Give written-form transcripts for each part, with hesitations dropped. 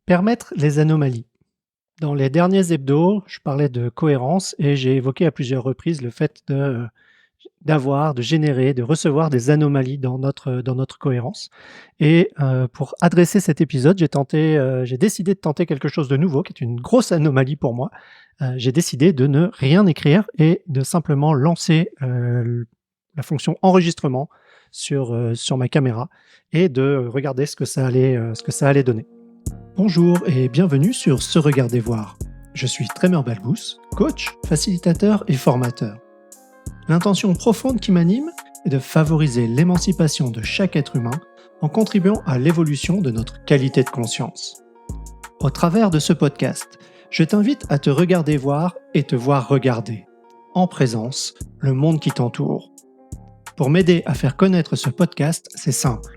Permettre les anomalies. Dans les derniers hebdos, je parlais de cohérence et j'ai évoqué à plusieurs reprises le fait d'avoir, de générer, de recevoir des anomalies dans notre cohérence. Et pour adresser cet épisode, j'ai décidé de tenter quelque chose de nouveau, qui est une grosse anomalie pour moi. J'ai décidé de ne rien écrire et de simplement lancer la fonction enregistrement sur ma caméra et de regarder ce que ça allait donner. Bonjour et bienvenue sur Se Regarder Voir. Je suis Trémer Balbous, coach, facilitateur et formateur. L'intention profonde qui m'anime est de favoriser l'émancipation de chaque être humain en contribuant à l'évolution de notre qualité de conscience. Au travers de ce podcast, je t'invite à te regarder voir et te voir regarder, en présence, le monde qui t'entoure. Pour m'aider à faire connaître ce podcast, c'est simple.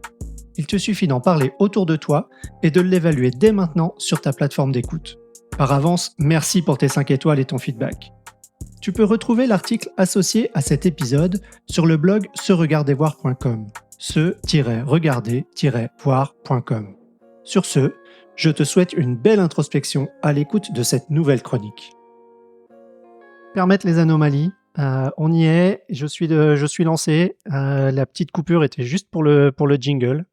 Il te suffit d'en parler autour de toi et de l'évaluer dès maintenant sur ta plateforme d'écoute. Par avance, merci pour tes 5 étoiles et ton feedback. Tu peux retrouver l'article associé à cet épisode sur le blog seregardervoir.com, se-regarder-voir.com. Sur ce, je te souhaite une belle introspection à l'écoute de cette nouvelle chronique. Permettre les anomalies, on y est, je suis lancé, la petite coupure était juste pour le jingle.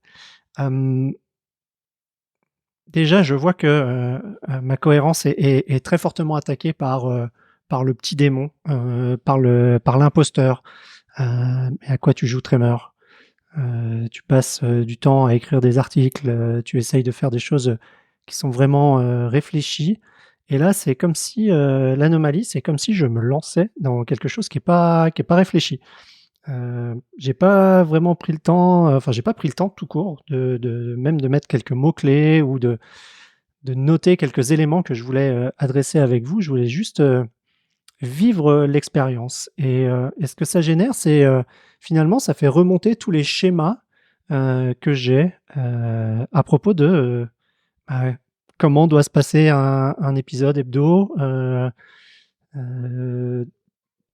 Déjà, je vois que ma cohérence est très fortement attaquée par le petit démon, par l'imposteur. Mais à quoi tu joues, Tremor? Tu passes du temps à écrire des articles, tu essayes de faire des choses qui sont vraiment réfléchies. Et là, c'est comme si l'anomalie, c'est comme si je me lançais dans quelque chose qui est pas réfléchi. J'ai pas vraiment pris le temps, j'ai pas pris le temps tout court de mettre quelques mots-clés ou de noter quelques éléments que je voulais adresser avec vous. Je voulais juste vivre l'expérience. Et ce que ça génère, c'est finalement, ça fait remonter tous les schémas que j'ai à propos de bah, comment doit se passer un épisode hebdo.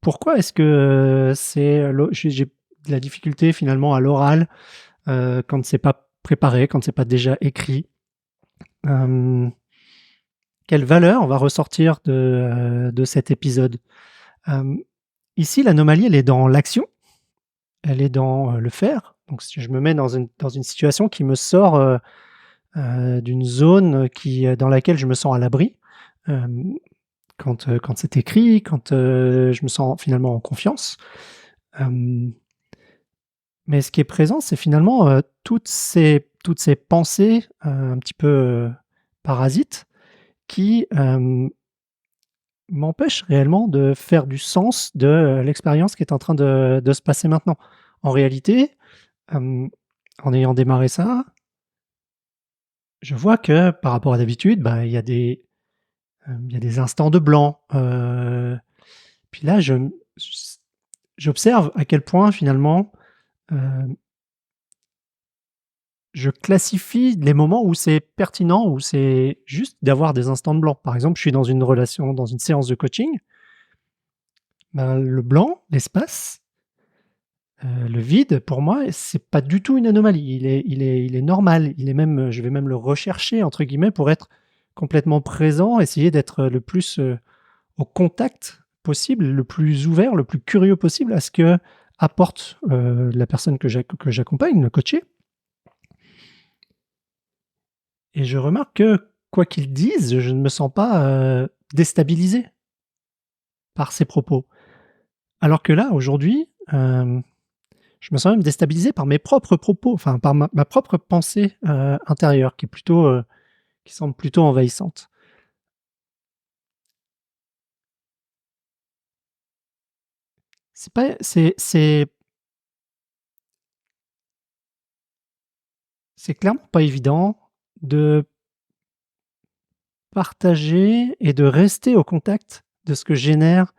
Pourquoi est-ce que j'ai de la difficulté finalement à l'oral quand c'est pas préparé, quand c'est pas déjà écrit. Quelle valeur on va ressortir de cet épisode? Ici, l'anomalie, elle est dans l'action, elle est dans le faire. Donc, si je me mets dans une situation qui me sort d'une zone dans laquelle je me sens à l'abri, quand c'est écrit, quand je me sens finalement en confiance. Mais ce qui est présent, c'est finalement toutes ces pensées un petit peu parasites qui m'empêchent réellement de faire du sens de l'expérience qui est en train de se passer maintenant. En réalité, en ayant démarré ça, je vois que par rapport à d'habitude, il y a des instants de blanc. Puis là, j'observe à quel point finalement je classifie les moments où c'est pertinent, où c'est juste d'avoir des instants de blanc. Par exemple, je suis dans une relation, dans une séance de coaching, le blanc, l'espace, le vide, pour moi, c'est pas du tout une anomalie. Il est normal. Il est même, je vais même le «rechercher» entre guillemets pour être complètement présent, essayer d'être le plus au contact possible, le plus ouvert, le plus curieux possible à ce que apporte la personne que j'accompagne, le coaché. Et je remarque que, quoi qu'ils disent, je ne me sens pas déstabilisé par ces propos. Alors que là, aujourd'hui, je me sens même déstabilisé par mes propres propos, enfin par ma propre pensée intérieure qui semble plutôt envahissante. C'est pas c'est clairement pas évident de partager et de rester au contact de ce que génère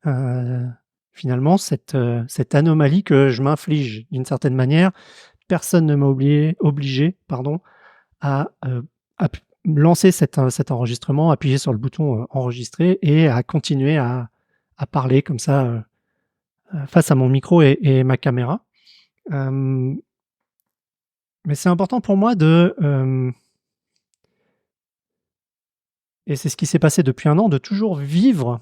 Heu, finalement cette anomalie que je m'inflige d'une certaine manière. Personne ne m'a obligé, pardon, à lancer cet enregistrement, appuyer sur le bouton, enregistrer et à continuer à parler comme ça, face à mon micro et ma caméra. Hem, mais c'est important pour moi et c'est ce qui s'est passé depuis 1 an, de toujours vivre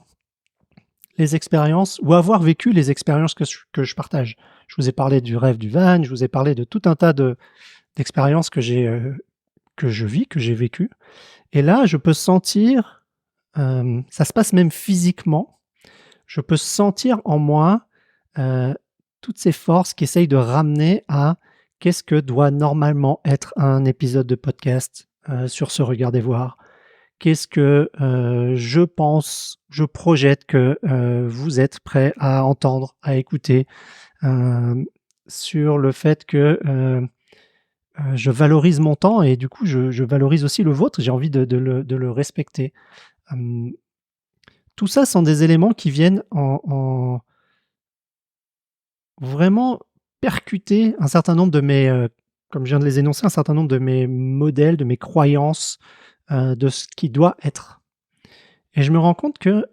les expériences ou avoir vécu les expériences que je partage. Je vous ai parlé du rêve du van, je vous ai parlé de tout un tas d'expériences que je vis, que j'ai vécues, et là, je peux sentir, ça se passe même physiquement, je peux sentir en moi, heu, toutes ces forces qui essayent de ramener à qu'est-ce que doit normalement être un épisode de podcast, sur ce Regardez voir? Qu'est-ce que, je pense, je projette que, vous êtes prêts à entendre, à écouter, hem, sur le fait que, je valorise mon temps et du coup je valorise aussi le vôtre. J'ai envie de le respecter. Hem, tout ça sont des éléments qui viennent en vraiment percuter un certain nombre de mes, comme je viens de les énoncer, un certain nombre de mes modèles, de mes croyances, de ce qui doit être, et je me rends compte que,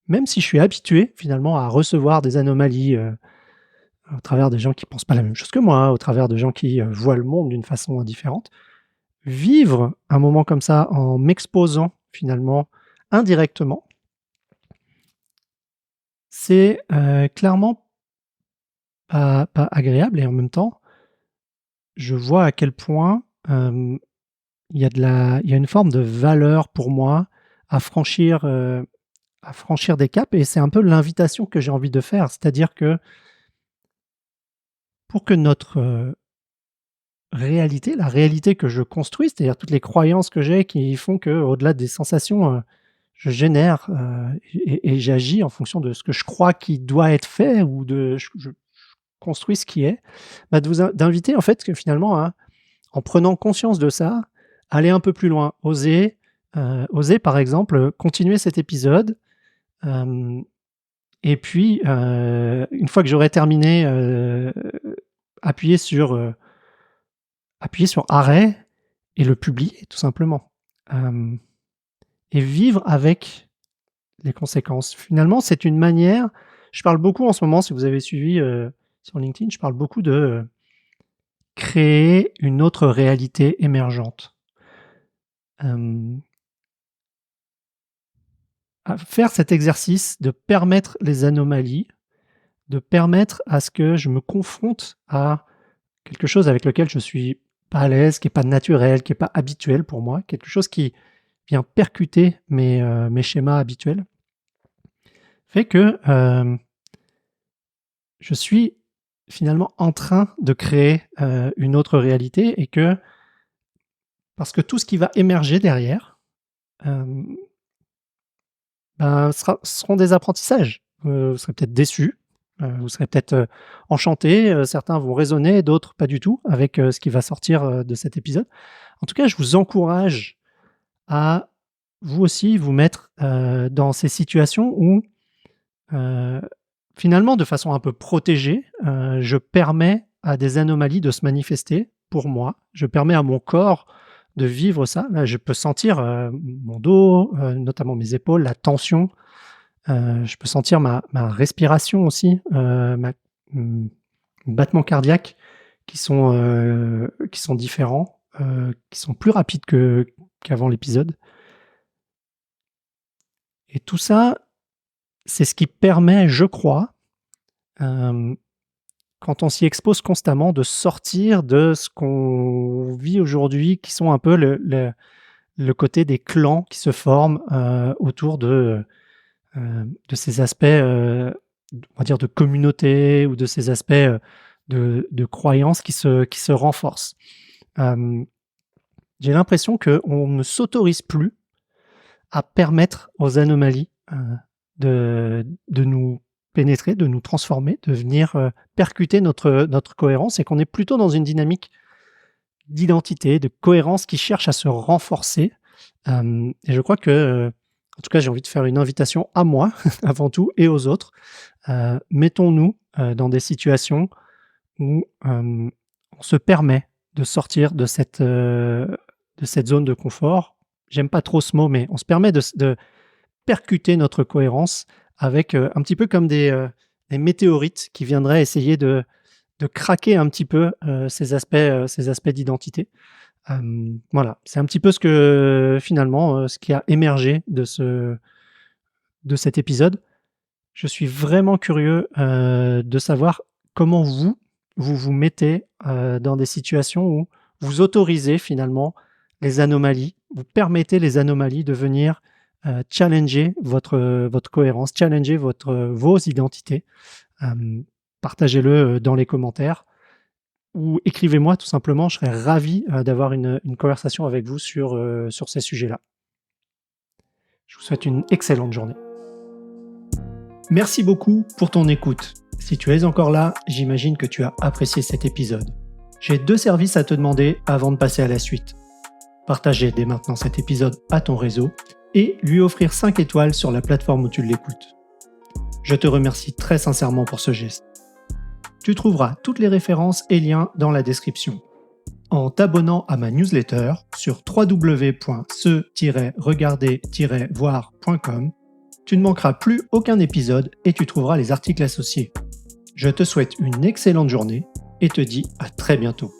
même si je suis habitué finalement à recevoir des anomalies, au travers des gens qui pensent pas la même chose que moi, au travers de gens qui, voient le monde d'une façon différente, vivre un moment comme ça en m'exposant finalement indirectement, c'est, clairement pas agréable, et en même temps, je vois à quel point, il y a une forme de valeur pour moi à franchir des caps, et c'est un peu l'invitation que j'ai envie de faire. C'est-à-dire que pour que notre, réalité, la réalité que je construis, c'est-à-dire toutes les croyances que j'ai qui font qu'au-delà des sensations, je génère, et j'agis en fonction de ce que je crois qui doit être fait, ou de je construis ce qui est, bah, d'inviter en fait que finalement à, en prenant conscience de ça, aller un peu plus loin, oser par exemple, continuer cet épisode, hem et puis, une fois que j'aurai terminé, appuyer sur, appuyer sur arrêt et le publier tout simplement, hem et vivre avec les conséquences. Finalement, c'est une manière, je parle beaucoup en ce moment, si vous avez suivi, sur LinkedIn, je parle beaucoup de, créer une autre réalité émergente. Hem, à faire cet exercice de permettre les anomalies, de permettre à ce que je me confronte à quelque chose avec lequel je suis pas à l'aise, qui est pas naturel, qui est pas habituel pour moi, quelque chose qui vient percuter mes schémas habituels, fait que, je suis finalement en train de créer, une autre réalité, et que parce que tout ce qui va émerger derrière, hem, ben, seront des apprentissages. Vous serez peut-être déçus, vous serez peut-être, enchantés, certains vont raisonner, d'autres pas du tout avec, ce qui va sortir, de cet épisode. En tout cas, je vous encourage à vous aussi vous mettre, dans ces situations où, heu, finalement de façon un peu protégée, je permets à des anomalies de se manifester pour moi. Je permets à mon corps de vivre ça. Là, je peux sentir, mon dos, notamment mes épaules, la tension. Je peux sentir ma respiration aussi, mmh, battements cardiaques qui sont différents, qui sont plus rapides qu'avant l'épisode, et tout ça, c'est ce qui permet, je crois, hem, quand on s'y expose constamment, de sortir de ce qu'on vit aujourd'hui, qui sont un peu le côté des clans qui se forment, autour de ces aspects, on va dire de communauté, ou de ces aspects, de croyances qui se renforcent. Hem, j'ai l'impression qu'on ne s'autorise plus à permettre aux anomalies, de nous pénétrer, de nous transformer, de venir, percuter notre cohérence, et qu'on est plutôt dans une dynamique d'identité, de cohérence qui cherche à se renforcer. Et je crois que, en tout cas, j'ai envie de faire une invitation à moi avant tout, et aux autres. Mettons-nous, dans des situations où, on se permet de sortir de cette zone de confort. J'aime pas trop ce mot, mais on se permet de percuter notre cohérence avec, un petit peu comme des météorites qui viendraient essayer de craquer un petit peu, ces aspects d'identité. Voilà, c'est un petit peu ce que finalement, ce qui a émergé de cet épisode. Je suis vraiment curieux, de savoir comment vous vous mettez, dans des situations où vous autorisez finalement les anomalies, vous permettez les anomalies de venir, challenger votre cohérence, challenger vos identités. Hem, Partagez-le, dans les commentaires ou écrivez-moi tout simplement, je serais ravi, d'avoir une conversation avec vous sur ces sujets-là. Je vous souhaite une excellente journée. Merci beaucoup pour ton écoute. Si tu es encore là, j'imagine que tu as apprécié cet épisode. J'ai 2 services à te demander avant de passer à la suite. Partager dès maintenant cet épisode à ton réseau et lui offrir 5 étoiles sur la plateforme où tu l'écoutes. Je te remercie très sincèrement pour ce geste. Tu trouveras toutes les références et liens dans la description. En t'abonnant à ma newsletter sur www.se-regarder-voir.com, tu ne manqueras plus aucun épisode et tu trouveras les articles associés. Je te souhaite une excellente journée et te dis à très bientôt.